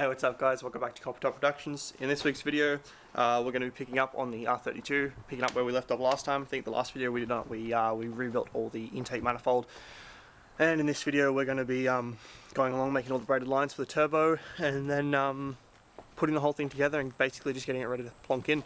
Hey, what's up guys? Welcome back to Copper Top Productions. In this week's video, we're going to be picking up on the R32, picking up where we left off last time. I think the last video we rebuilt all the intake manifold. And in this video we're going to be going along, making all the braided lines for the turbo, and then putting the whole thing together and basically just getting it ready to plonk in.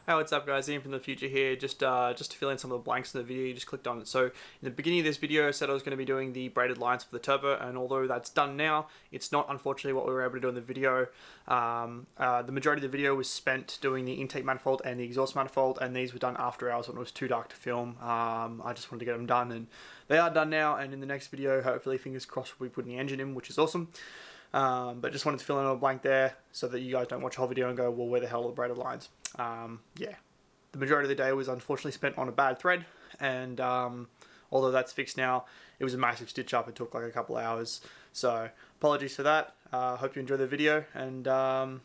Hey, what's up guys, Ian from the future here. Just to fill in some of the blanks in the video, you just clicked on it. So in the beginning of this video I said I was going to be doing the braided lines for the turbo, and although that's done now, it's not unfortunately what we were able to do in the video. The majority of the video was spent doing the intake manifold and the exhaust manifold, and these were done after hours when it was too dark to film. I just wanted to get them done, and they are done now, and in the next video, hopefully, fingers crossed, we'll be putting the engine in, which is awesome. But just wanted to fill in a blank there so that you guys don't watch the whole video and go, well, where the hell are the braided lines? Yeah, the majority of the day was unfortunately spent on a bad thread, and although that's fixed now, it was a massive stitch up. It took like a couple hours, so apologies for that. Hope you enjoy the video, and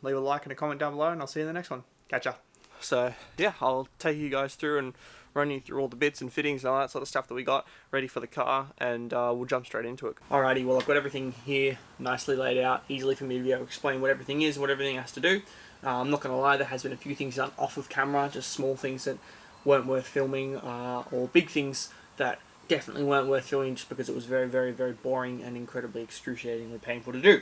leave a like and a comment down below, and I'll see you in the next one. Catch ya. So yeah, I'll take you guys through and run you through all the bits and fittings and all that sort of stuff that we got ready for the car, and we'll jump straight into it. Alrighty, well, I've got everything here nicely laid out, easily for me to be able to explain what everything is and what everything has to do. I'm not going to lie, there has been a few things done off of camera, just small things that weren't worth filming, or big things that definitely weren't worth filming just because it was very, very, very boring and incredibly excruciatingly painful to do.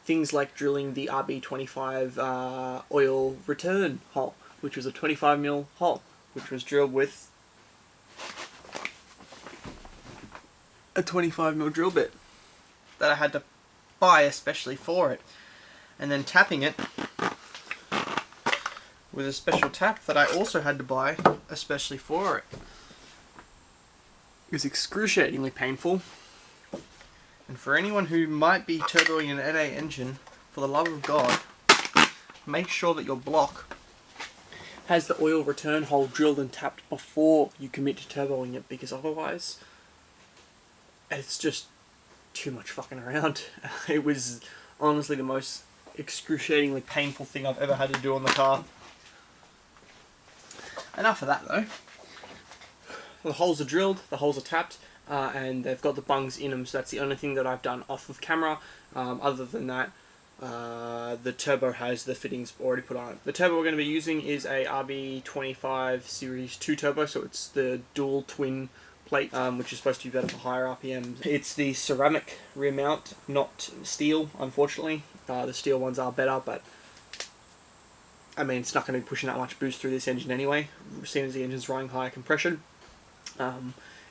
Things like drilling the RB25 oil return hole, which was a 25mm hole, which was drilled with a 25mm drill bit that I had to buy especially for it, and then tapping it with a special tap that I also had to buy especially for it. It was excruciatingly painful, and for anyone who might be turboing an NA engine, for the love of God, make sure that your block has the oil return hole drilled and tapped before you commit to turboing it, because otherwise it's just too much fucking around. It was honestly the most excruciatingly painful thing I've ever had to do on the car. Enough of that though. The holes are drilled, the holes are tapped, and they've got the bungs in them, so that's the only thing that I've done off of camera. Other than that, the turbo has the fittings already put on it. The turbo we're going to be using is a RB25 Series 2 turbo, so it's the dual twin plate, which is supposed to be better for higher RPMs. It's the ceramic rear mount, not steel, unfortunately. The steel ones are better, but I mean, it's not going to be pushing that much boost through this engine anyway, seeing as the engine's running higher compression.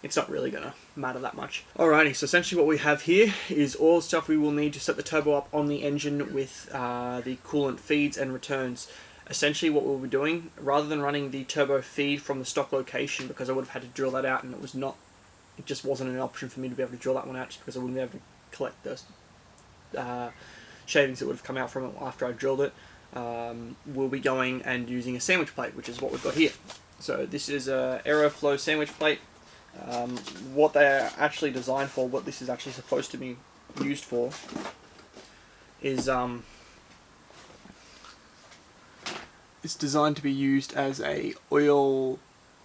It's not really going to matter that much. Alrighty, so essentially what we have here is all the stuff we will need to set the turbo up on the engine with the coolant feeds and returns. Essentially what we'll be doing, rather than running the turbo feed from the stock location, because I would have had to drill that out, and it just wasn't an option for me to be able to drill that one out, just because I wouldn't be able to collect the shavings that would have come out from it after I drilled it. We'll be going and using a sandwich plate, which is what we've got here. So this is a Aeroflow sandwich plate. What they're actually designed for, what this is actually supposed to be used for, is it's designed to be used as a oil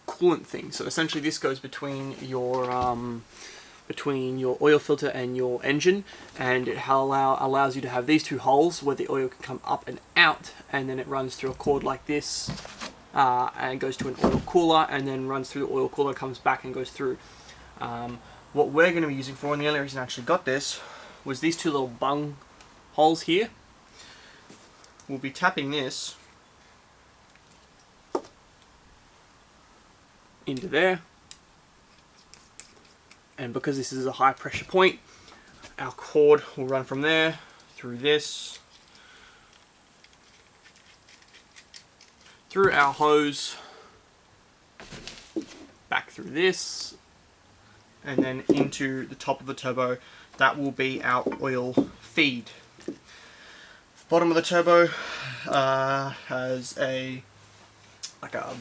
coolant thing. So essentially this goes between your oil filter and your engine, and it allows you to have these two holes where the oil can come up and out, and then it runs through a cord like this, and goes to an oil cooler, and then runs through the oil cooler, comes back and goes through. What we're going to be using for, and the only reason I actually got this, was these two little bung holes here. We'll be tapping this into there, and because this is a high pressure point, our cord will run from there through this, through our hose, back through this, and then into the top of the turbo. That will be our oil feed. Bottom of the turbo has like a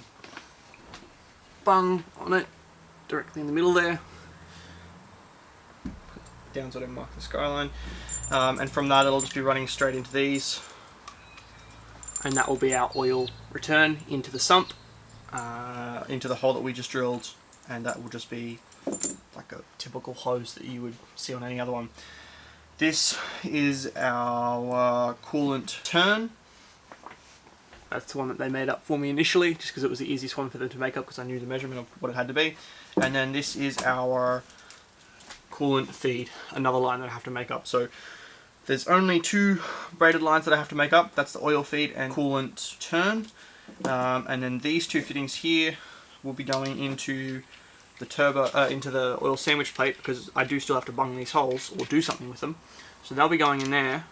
bung on it, directly in the middle there. Down so I don't mark the skyline, and from that it'll just be running straight into these, and that will be our oil return into the sump, into the hole that we just drilled, and that will just be like a typical hose that you would see on any other one. This is our coolant turn. That's the one that they made up for me initially, just because it was the easiest one for them to make up because I knew the measurement of what it had to be. And then this is our coolant feed, another line that I have to make up. So there's only two braided lines that I have to make up. That's the oil feed and coolant turn. And then these two fittings here will be going into the turbo, into the oil sandwich plate, because I do still have to bung these holes or do something with them. So they'll be going in there.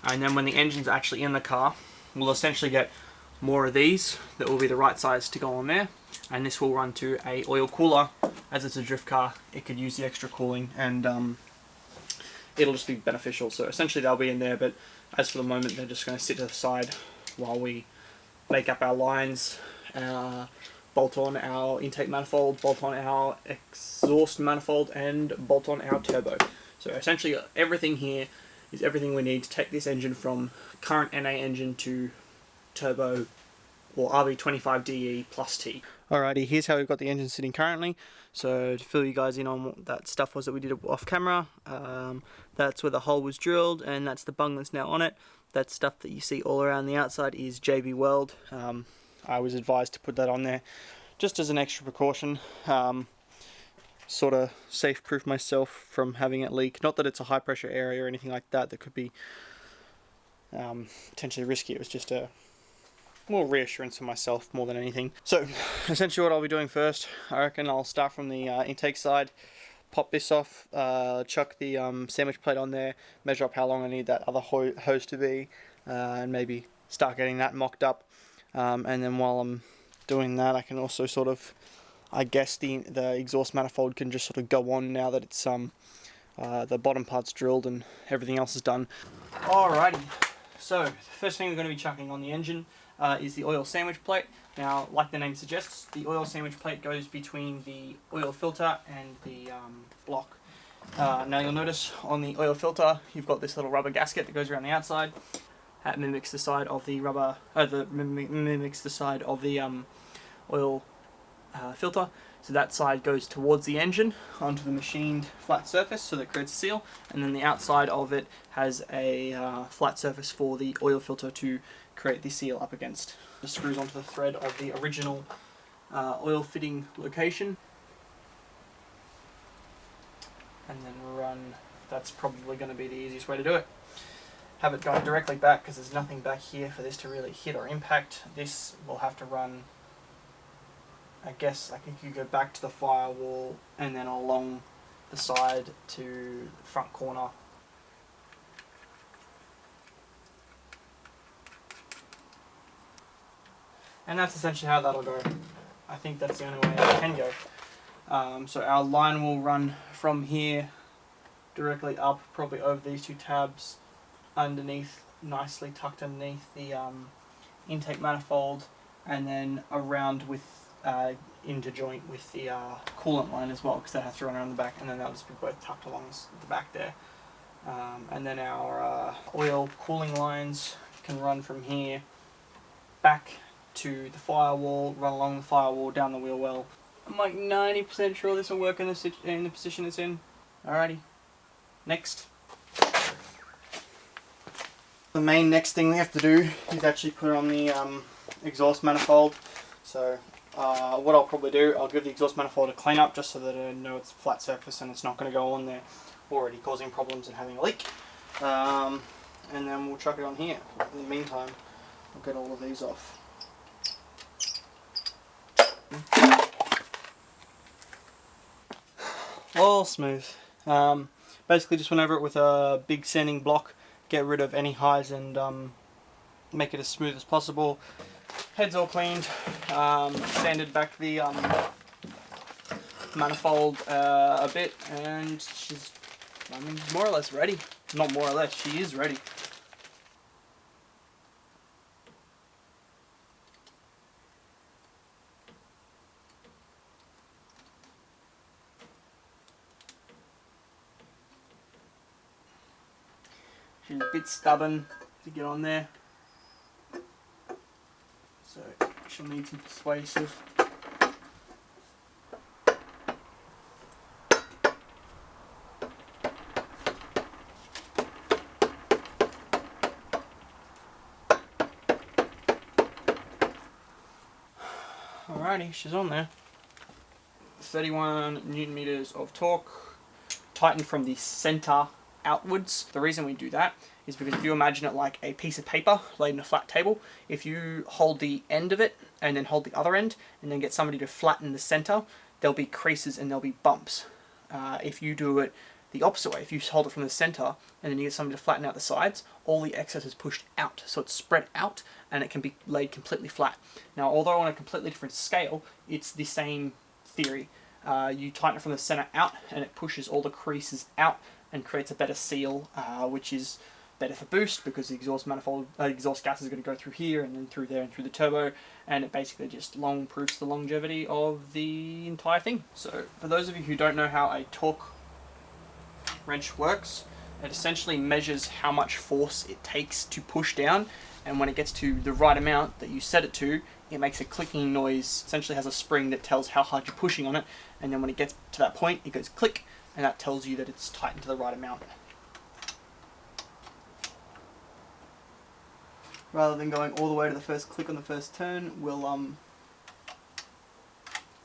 And then when the engine's actually in the car, we'll essentially get more of these that will be the right size to go on there. And this will run to a oil cooler. As it's a drift car, it could use the extra cooling, and it'll just be beneficial. So essentially they'll be in there, but as for the moment they're just going to sit to the side while we make up our lines, bolt on our intake manifold, bolt on our exhaust manifold, and bolt on our turbo. So essentially everything here is everything we need to take this engine from current NA engine to turbo or RB25DE+T. Alrighty, here's how we've got the engine sitting currently. So to fill you guys in on what that stuff was that we did off camera, that's where the hole was drilled, and that's the bung that's now on it. That stuff that you see all around the outside is JB Weld. I was advised to put that on there just as an extra precaution. Sort of safe-proof myself from having it leak. Not that it's a high-pressure area or anything like that that could be potentially risky. It was just a more reassurance for myself more than anything. So essentially what I'll be doing first, I reckon I'll start from the intake side, pop this off, chuck the sandwich plate on there, measure up how long I need that other hose to be, and maybe start getting that mocked up. And then while I'm doing that, I can also sort of, I guess the exhaust manifold can just sort of go on now that it's the bottom part's drilled and everything else is done. Alrighty, so the first thing we're going to be chucking on the engine is the oil sandwich plate. Now, like the name suggests, the oil sandwich plate goes between the oil filter and the block. Now you'll notice on the oil filter you've got this little rubber gasket that goes around the outside. That mimics the side of the rubber, mimics the side of the oil filter. So that side goes towards the engine onto the machined flat surface, so that creates a seal, and then the outside of it has a flat surface for the oil filter to create the seal up against. It screws onto the thread of the original oil fitting location, and then run. That's probably going to be the easiest way to do it. Have it going directly back, because there's nothing back here for this to really hit or impact. This will have to run, I guess, I think you go back to the firewall and then along the side to the front corner. And that's essentially how that'll go. I think that's the only way it can go. So our line will run from here directly up, probably over these two tabs, underneath, nicely tucked underneath the intake manifold, and then around with into joint with the coolant line as well, because that has to run around the back, and then that'll just be both tucked along the back there. And then our oil cooling lines can run from here back to the firewall, run along the firewall, down the wheel well. I'm like 90% sure this will work in the position it's in. Alrighty, next. The main next thing we have to do is actually put on the exhaust manifold. So what I'll probably do, I'll give the exhaust manifold a clean up just so that I know it's a flat surface and it's not going to go on there already causing problems and having a leak. And then we'll chuck it on here. In the meantime, I'll get all of these off. All smooth. Basically just went over it with a big sanding block, get rid of any highs and make it as smooth as possible. Head's all cleaned, sanded back the manifold a bit, and she's, I mean, more or less ready. Not more or less, she is ready. She's a bit stubborn to get on there, so she'll need some persuasive. Alrighty, she's on there. 31 Newton meters of torque, tightened from the center outwards. The reason we do that is because if you imagine it like a piece of paper laid in a flat table, if you hold the end of it and then hold the other end and then get somebody to flatten the center, there'll be creases and there'll be bumps. If you do it the opposite way, if you hold it from the center and then you get somebody to flatten out the sides, all the excess is pushed out, so it's spread out and it can be laid completely flat. Now, although on a completely different scale, it's the same theory. You tighten it from the center out and it pushes all the creases out and creates a better seal, which is better for boost because the exhaust manifold, exhaust gas is going to go through here and then through there and through the turbo, and it basically just improves the longevity of the entire thing. So for those of you who don't know how a torque wrench works, it essentially measures how much force it takes to push down, and when it gets to the right amount that you set it to, it makes a clicking noise. Essentially has a spring that tells how hard you're pushing on it, and then when it gets to that point, it goes click, and that tells you that it's tightened to the right amount. Rather than going all the way to the first click on the first turn, we'll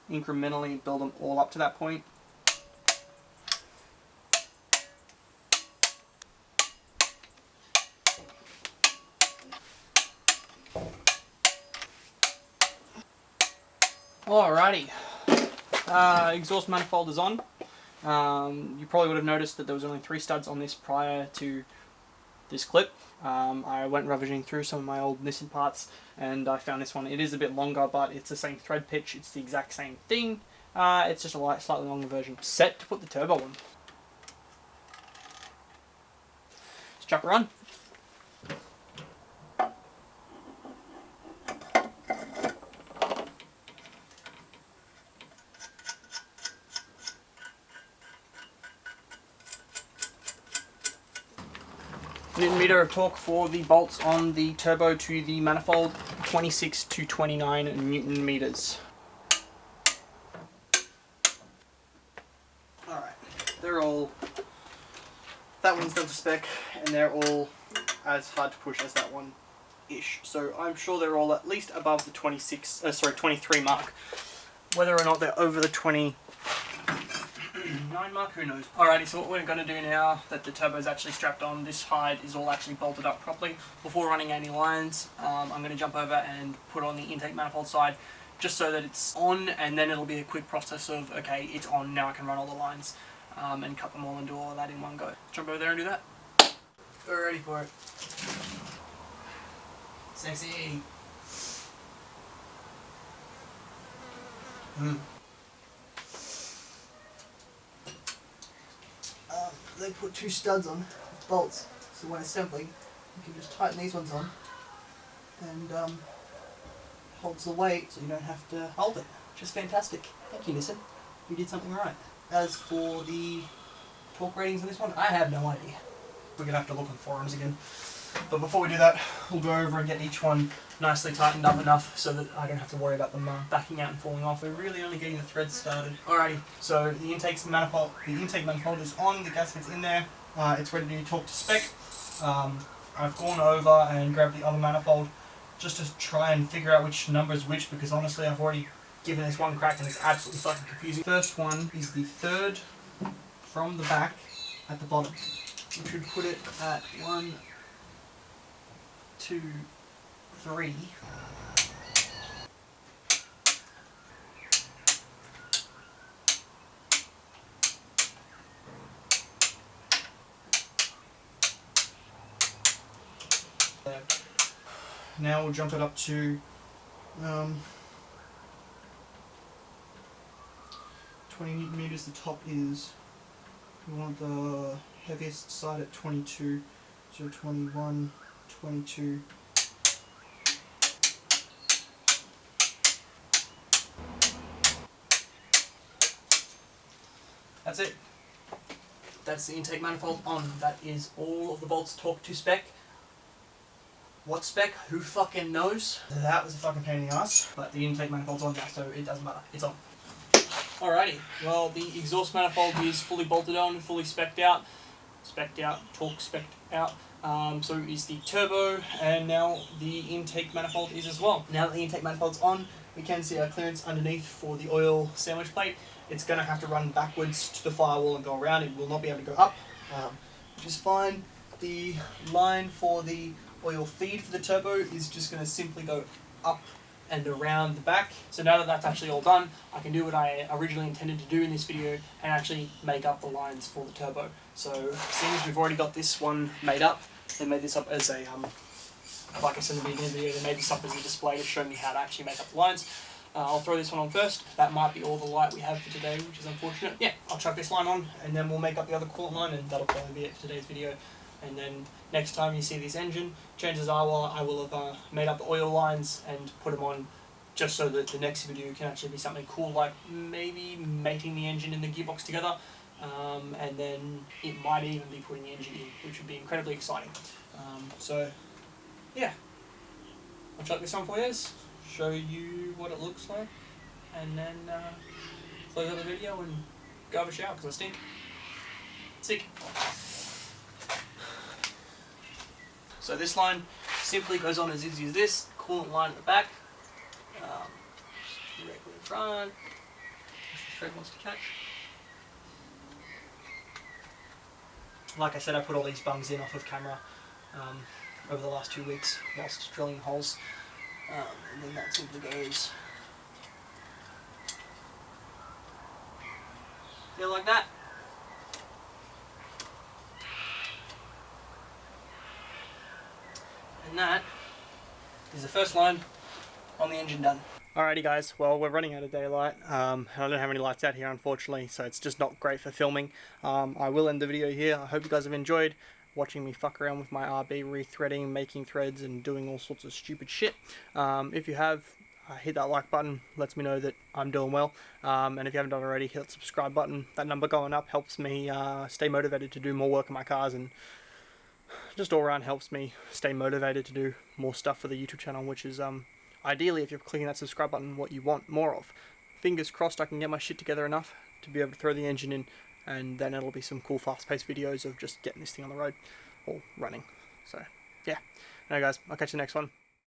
incrementally build them all up to that point. Alrighty, exhaust manifold is on. You probably would have noticed that there was only 3 studs on this prior to this clip. I went ravaging through some of my old Nissan parts and I found this one. It is a bit longer, but it's the same thread pitch, it's the exact same thing. It's just a slightly longer version. Set to put the turbo on. Let's chuck her on. Newton meter of torque for the bolts on the turbo to the manifold, 26 to 29 Newton meters. Alright, they're all, that one's done to spec, and they're all as hard to push as that one-ish. So I'm sure they're all at least above the 23 mark. Whether or not they're over the 29 mark, who knows. Alrighty, so what we're going to do now that the turbo is actually strapped on, this hide is all actually bolted up properly. Before running any lines, I'm going to jump over and put on the intake manifold side just so that it's on, and then it'll be a quick process of, okay, it's on, now I can run all the lines and cut them all and do all of that in one go. Jump over there and do that. We're ready for it. Sexy. They put 2 studs on, bolts, so when assembling you can just tighten these ones on and holds the weight so you don't have to hold it, which is fantastic. Thank you, Nissan, you did something right. As for the torque ratings on this one, I have no idea. We're going to have to look on forums again. But before we do that, we'll go over and get each one nicely tightened up enough so that I don't have to worry about them backing out and falling off. We're really only getting the threads started. Alrighty, so the intake manifold is on, the gasket's in there, it's ready to torque to spec. I've gone over and grabbed the other manifold just to try and figure out which number is which, because honestly I've already given this one crack and it's absolutely fucking confusing. First one is the 3rd from the back at the bottom. We should put it at 1, 2, 3. Now we'll jump it up to 20 Newton meters. The top is, we want the heaviest side at 22, so 21, 22. That's it. That's the intake manifold on. That is all of the bolts torqued to spec. What spec? Who fucking knows? That was a fucking pain in the ass. But the intake manifold's on now, so it doesn't matter. It's on. Alrighty. Well, the exhaust manifold is fully bolted on, fully specced out. Specced out, torque specced out. So is the turbo, and now the intake manifold is as well. Now that the intake manifold's on, we can see our clearance underneath for the oil sandwich plate. It's going to have to run backwards to the firewall and go around. It will not be able to go up, which is fine. The line for the oil feed for the turbo is just going to simply go up and around the back. So now that that's actually all done, I can do what I originally intended to do in this video and actually make up the lines for the turbo. So seeing as we've already got this one made up, they made this up as a, like I said in the beginning of the video, they made this up as a display to show me how to actually make up the lines. I'll throw this one on first. That might be all the light we have for today, which is unfortunate. Yeah, I'll chuck this line on and then we'll make up the other coolant line, and that'll probably be it for today's video. And then next time you see this engine, chances are I will have made up the oil lines and put them on, just so that the next video can actually be something cool, like maybe mating the engine and the gearbox together, and then it might even be putting the engine in, which would be incredibly exciting. So yeah, I'll chuck this on for you, show you what it looks like, and then close out the video and go have a shower because I stink. Sick. So this line simply goes on as easy as this. Coolant line at the back, directly in front, if the thread wants to catch. Like I said, I put all these bungs in off of camera over the last 2 weeks whilst drilling holes, and then that simply goes there like that. And that is the first line on the engine done. Alrighty guys, well we're running out of daylight. I don't have any lights out here unfortunately, so it's just not great for filming. I will end the video here. I hope you guys have enjoyed watching me fuck around with my RB, rethreading, making threads and doing all sorts of stupid shit. If you have, hit that like button, lets me know that I'm doing well. And if you haven't done already, hit the subscribe button. That number going up helps me stay motivated to do more work on my cars, and just all around helps me stay motivated to do more stuff for the YouTube channel, which is ideally, if you're clicking that subscribe button, what you want more of. Fingers crossed I can get my shit together enough to be able to throw the engine in, and then it'll be some cool fast-paced videos of just getting this thing on the road or running. So yeah, anyway guys, I'll catch you next one.